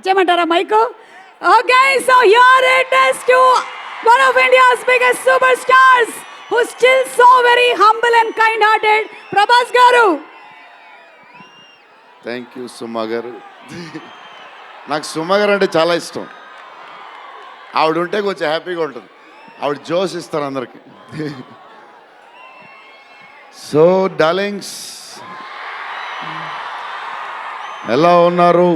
చేయమంటారా mic? Okay, so here it is to one of India's biggest superstars who's still so very humble and kind-hearted, Prabhas garu. Thank you Suma garu. నాకు సుమా గారు అంటే చాలా ఇష్టం. ఆవిడ ఉంటే కొంచెం హ్యాపీగా ఉంటుంది. ఆవిడ జోష్ ఇస్తారు అందరికి. సో డార్లింగ్స్, ఎలా ఉన్నారు?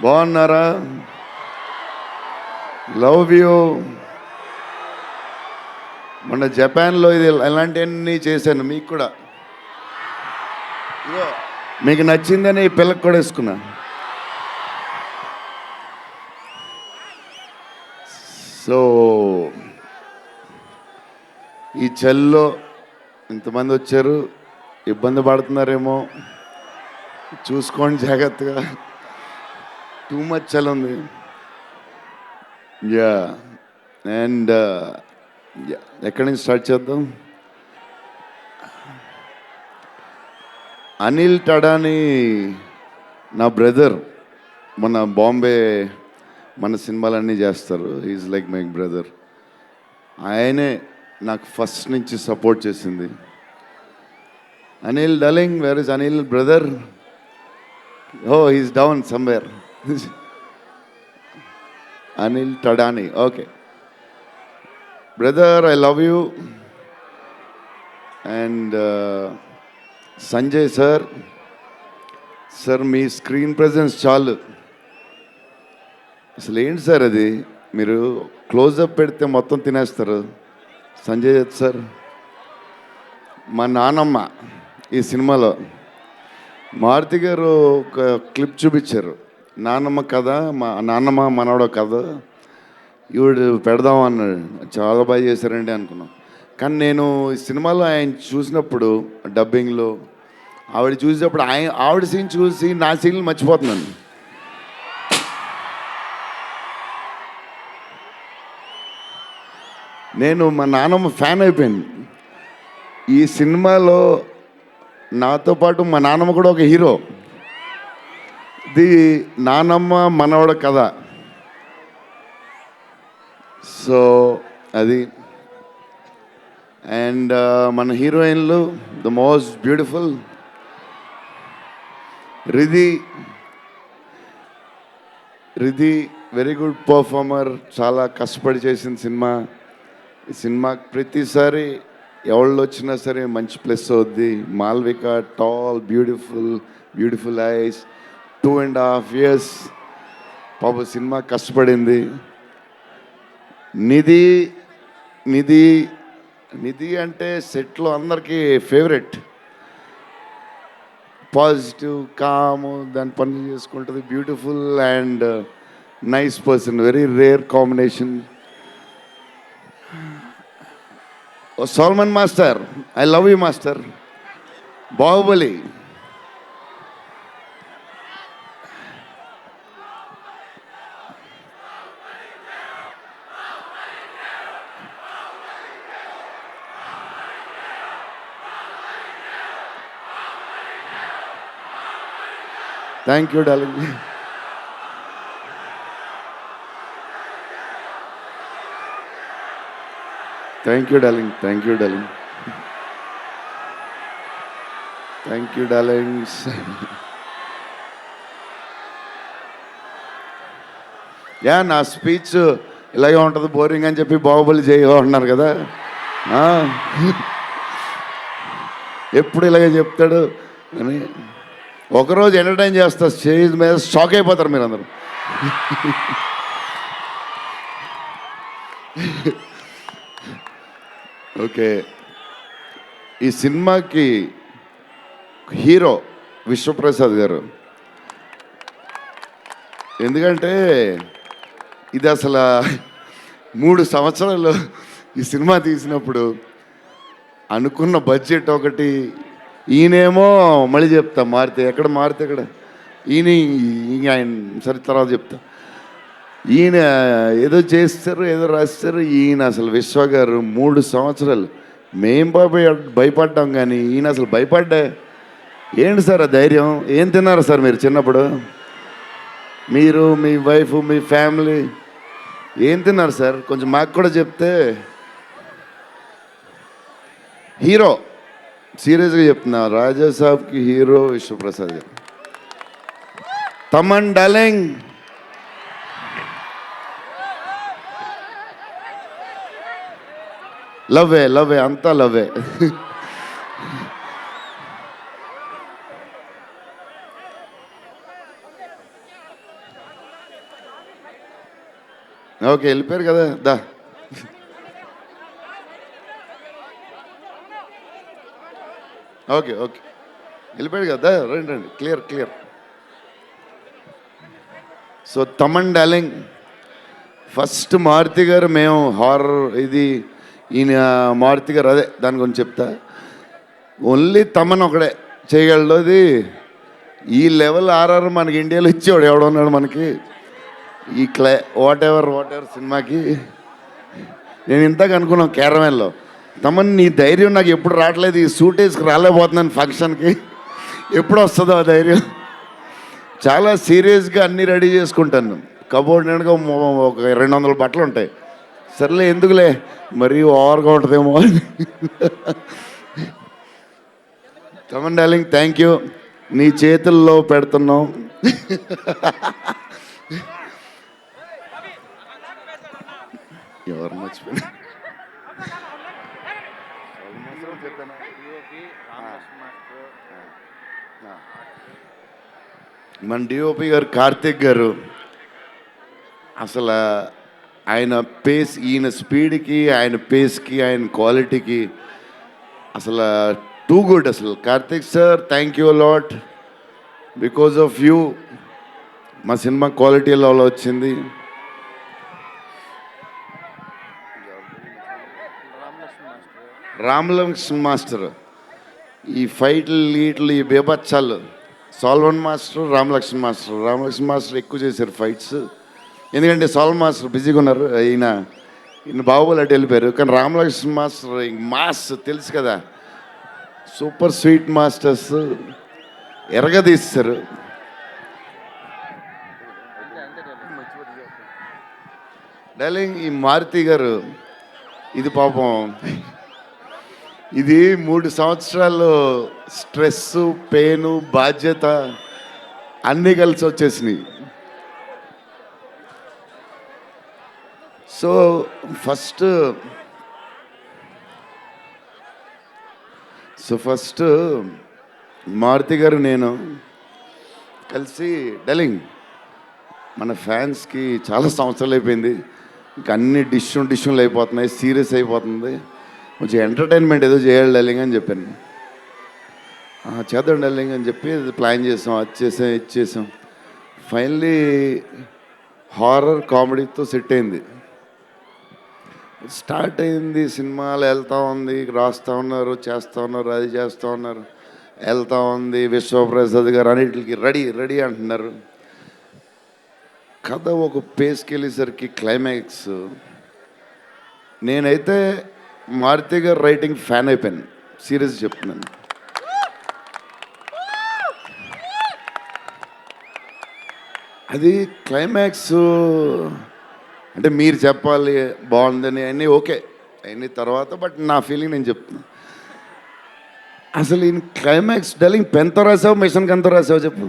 బాగున్నారా? Love you. మొన్న జపాన్లో ఇది ఎలాంటివన్నీ చేశాను మీకు కూడా. ఇగో మీకు నచ్చిందని ఈ పిల్లకి కూడా వేసుకున్నా. సో ఈ చలిలో ఇంతమంది వచ్చారు, ఇబ్బంది పడుతున్నారేమో, చూసుకోండి జాగ్రత్తగా. టూ మచ్ చలి ఉంది. యా అండ్ ఎక్కడి నుంచి స్టార్ట్ చేద్దాం? అనిల్ టడాని నా బ్రదర్. మన బాంబే మన సినిమాలన్నీ చేస్తారు. Is like my brother. ఆయనే నాకు ఫస్ట్ నుంచి సపోర్ట్ చేసింది. Anil darling, where is Anil brother? Oh, he's down somewhere. Anil Thadani, okay brother, I love you. And Sanjay sir, sir మీ స్క్రీన్ ప్రెజెన్స్ చాలు. అసలు ఏంటి సార్ అది? మీరు క్లోజప్ పెడితే మొత్తం తినేస్తారు. సంజయ్ దత్ సార్, మా నానమ్మ ఈ సినిమాలో మారుతి గారు ఒక క్లిప్ చూపించారు. నానమ్మ కథ, మా నాన్నమ్మ మనవడో కథ, ఈవిడ పెడదాం అన్నాడు. చాలా బాగా చేశారండి అనుకున్నాం. కానీ నేను ఈ సినిమాలో ఆయన చూసినప్పుడు డబ్బింగ్లో ఆవిడ చూసినప్పుడు ఆవిడ సీన్ చూసి నా సీన్లు మర్చిపోతున్నాను. నేను మా నాన్నమ్మ ఫ్యాన్ అయిపోయాను. ఈ సినిమాలో నాతో పాటు మా నాన్నమ్మ కూడా ఒక హీరో. ఇది నానమ్మ మనవడ కథ. సో అది. అండ్ మన హీరోయిన్లు the most beautiful Riddhi. Very good performer. చాలా కష్టపడి చేసిన సినిమా. ఈ సినిమాకి ప్రతిసారి ఎవళ్ళు వచ్చినా సరే మంచి ప్లస్ అవుద్ది. Malvika, tall, beautiful eyes, 2.5 years పాప సినిమా కష్టపడింది. నిధి అంటే సెట్లో అందరికీ ఫేవరెట్. పాజిటివ్, కామ్, దాని పని చేసుకుంటుంది. Beautiful and nice person. Very rare combination. Salman master, I love you master. Baahubali, thank you darling. Thank you darling. Yeah, నా స్పీచ్ ఇలాగే ఉంటుంది బోరింగ్ అని చెప్పి బాహుబలి చేయమన్నారు కదా. ఎప్పుడు ఇలాగే చెప్తాడు అని ఒకరోజు ఎంటర్టైన్ చేస్తా. స్టేజ్ మీద షాక్ అయిపోతారు మీరు అందరూ. ఓకే, ఈ సినిమాకి హీరో విశ్వప్రసాద్ గారు. ఎందుకంటే ఇది అసలు 3 సంవత్సరాలు ఈ సినిమా తీసినప్పుడు అనుకున్న బడ్జెట్ ఒకటి, ఈయనేమో మళ్ళీ చెప్తా మారితే ఎక్కడ ఈయన ఆయన సరే తర్వాత చెప్తా. ఈయన ఏదో చేస్తారు, ఏదో రాస్తారు. ఈయన అసలు విశ్వ గారు 3 సంవత్సరాలు మేము భయపడ్డాం, కానీ ఈయన అసలు భయపడ్డా ఏంటి సార్ ఆ ధైర్యం? ఏం తిన్నారు సార్ మీరు చిన్నప్పుడు? మీరు, మీ వైఫ్, మీ ఫ్యామిలీ ఏం తిన్నారు సార్? కొంచెం మాకు కూడా చెప్తే. హీరో, సీరియస్గా చెప్తున్నా, రాజా సాబ్కి హీరో విశ్వప్రసాద్ గారు. తమన్ డార్లింగ్, లవ్వే లవ్వే, అంతా లవ్వే. ఓకే, వెళ్ళిపోయారు కదా, దా. ఓకే ఓకే, వెళ్ళిపోయాడు కదా, రండి రండి, clear clear. So Thaman darling, first Maruthi garu, మేము హారర్ ఇది ఈయన మారుతి గారు, అదే దాని గురించి చెప్తా. ఓన్లీ తమన్ ఒకడే చేయగలడు అది. ఈ లెవెల్ ఆర్ఆర్ మనకి ఇండియాలో ఇచ్చేవాడు ఎవడున్నాడు మనకి ఈ వాట్ ఎవర్ సినిమాకి. నేను ఇంతకు అనుకున్నాను క్యారవాన్లో, తమన్ నీ ధైర్యం నాకు ఎప్పుడు రావట్లేదు, ఈ సూట్ వేసుకు రాలేకపోతున్నాను ఫంక్షన్కి, ఎప్పుడు వస్తుందో ఆ ధైర్యం. చాలా సీరియస్గా అన్నీ రెడీ చేసుకుంటాను. కబోర్డ్ నిండుగా ఒక 200 బట్టలు ఉంటాయి. సర్లే ఎందుకులే, మరీ ఓవర్గా ఉంటుందేమో అని. తమన్ డార్లింగ్, థ్యాంక్ యూ, నీ చేతుల్లో పెడుతున్నాం. ఎవరు మర్చిపోయినా మన డిఓపి గారు కార్తిక్ గారు, అసలు ఆయన పేస్, ఈయన స్పీడ్కి, ఆయన పేస్కి, ఆయన క్వాలిటీకి అసలు టూ గుడ్. అసలు Karthik sir, thank you lot, because of you మా సినిమా క్వాలిటీ లెవెల్ వచ్చింది. రామలక్ష్మణ్ మాస్టర్, ఈ ఫైట్లు వీటిలు ఈ బేబచ్చాలు, సాల్వన్ మాస్టర్, రామలక్ష్మణ్ మాస్టర్ ఎక్కువ చేశారు ఫైట్స్. ఎందుకంటే సాల్వన్ మాస్టర్ బిజీగా ఉన్నారు, ఈయన బాహుబలి అటు వెళ్ళిపోయారు. కానీ రామలక్ష్మణ్ మాస్టర్ మాస్ తెలుసు కదా, సూపర్ స్వీట్ మాస్టర్స్ ఎరగదీస్తారు. డార్లింగ్, ఈ మారుతి గారు ఇది పాపం, ఇది 3 సంవత్సరాలు స్ట్రెస్, పెయిన్, బాధ్యత అన్నీ కలిసి వచ్చేసినాయి. సో ఫస్ట్ మారుతి గారు నేను కలిసి, డార్లింగ్ మన ఫ్యాన్స్కి చాలా సంవత్సరాలు అయిపోయింది, ఇంకా అన్ని డిష్యూలు అయిపోతున్నాయి, సీరియస్ అయిపోతుంది, కొంచెం ఎంటర్టైన్మెంట్ ఏదో చేయాలి డార్లింగ్ అని చెప్పాను. చేద్దాం డార్లింగ్ అని చెప్పి ప్లాన్ చేసాం, అది చేసాం. ఫైనలీ హారర్ కామెడీతో సెట్ అయింది. స్టార్ట్ అయింది, సినిమాలు వెళ్తూ ఉంది, రాస్తూ ఉన్నారు, చేస్తూ ఉన్నారు, అది చేస్తూ ఉన్నారు, వెళ్తూ ఉంది. విశ్వప్రసాద్ గారు అన్నిటికి రెడీ రెడీ అంటున్నారు. కథ ఒక పేస్కి వెళ్ళేసరికి క్లైమాక్స్, నేనైతే మారుతి గారు రైటింగ్ ఫ్యాన్ అయిపోయాను, సీరియస్ చెప్తున్నాను. అది క్లైమాక్స్ అంటే మీరు చెప్పాలి బాగుందని అన్నీ ఓకే అన్ని తర్వాత, బట్ నా ఫీలింగ్ నేను చెప్తున్నా. అసలు ఈయన క్లైమాక్స్ డార్లింగ్ పెన్తో రాసావు, మిషన్కి ఎంతో రాసావు చెప్పు.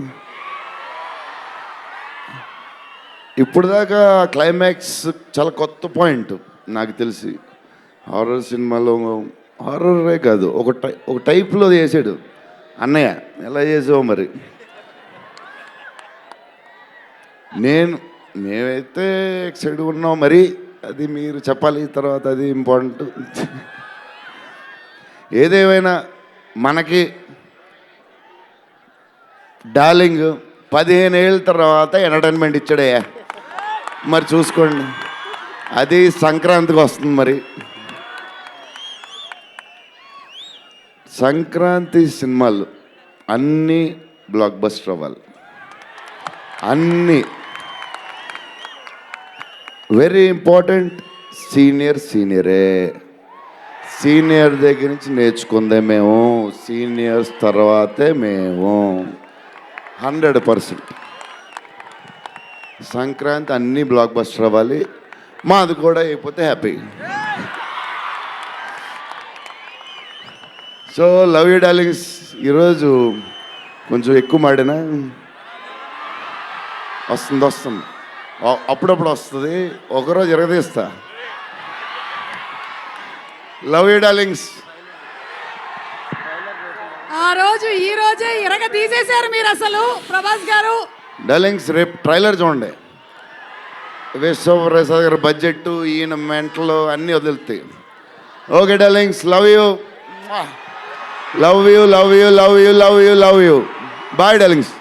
ఇప్పుడు దాకా క్లైమాక్స్ చాలా కొత్త పాయింట్ నాకు తెలిసి. హారర్ సినిమాలో హారరే కాదు, ఒక టైప్లో చేసాడు అన్నయ్య. ఎలా చేసావు మరి? మేమైతే ఎక్సైడ్ ఉన్నాం, మరి అది మీరు చెప్పాలి తర్వాత, అది ఇంపార్టెంట్. ఏదేమైనా మనకి డార్లింగ్ 15 ఏళ్ళ తర్వాత ఎంటర్టైన్మెంట్ ఇచ్చాడయ్యా, మరి చూసుకోండి. అది సంక్రాంతికి వస్తుంది. మరి సంక్రాంతి సినిమాలు అన్నీ బ్లాక్ బస్టర్ అవ్వాలి, అన్నీ. Very important, సీనియరే. సీనియర్ దగ్గర నుంచి నేర్చుకుందే మేము, సీనియర్స్ తర్వాతే మేము. 100%. సంక్రాంతి అన్నీ బ్లాక్ బస్టర్ అవ్వాలి, మాది కూడా అయిపోతే happy. So love you darlings. ఈరోజు కొంచెం ఎక్కువ మాడినా వస్తుంది, అప్పుడప్పుడు వస్తుంది, ఒకరోజు ఎరగదీస్తా. Love you darlings. ఆ రోజు ఈ రోజే ఇరగ తీసేశారు మీరు అసలు ప్రభాస్ గారు. డార్లింగ్స్ రేపు ట్రైలర్ చూడండి. విశ్వప్రసాద్ గారి బడ్జెట్, ఈయన మెంటలు అన్నీ వదులుతాయి. Okay darlings, love you, love you, love you, love you, love you, love you. Bye darlings.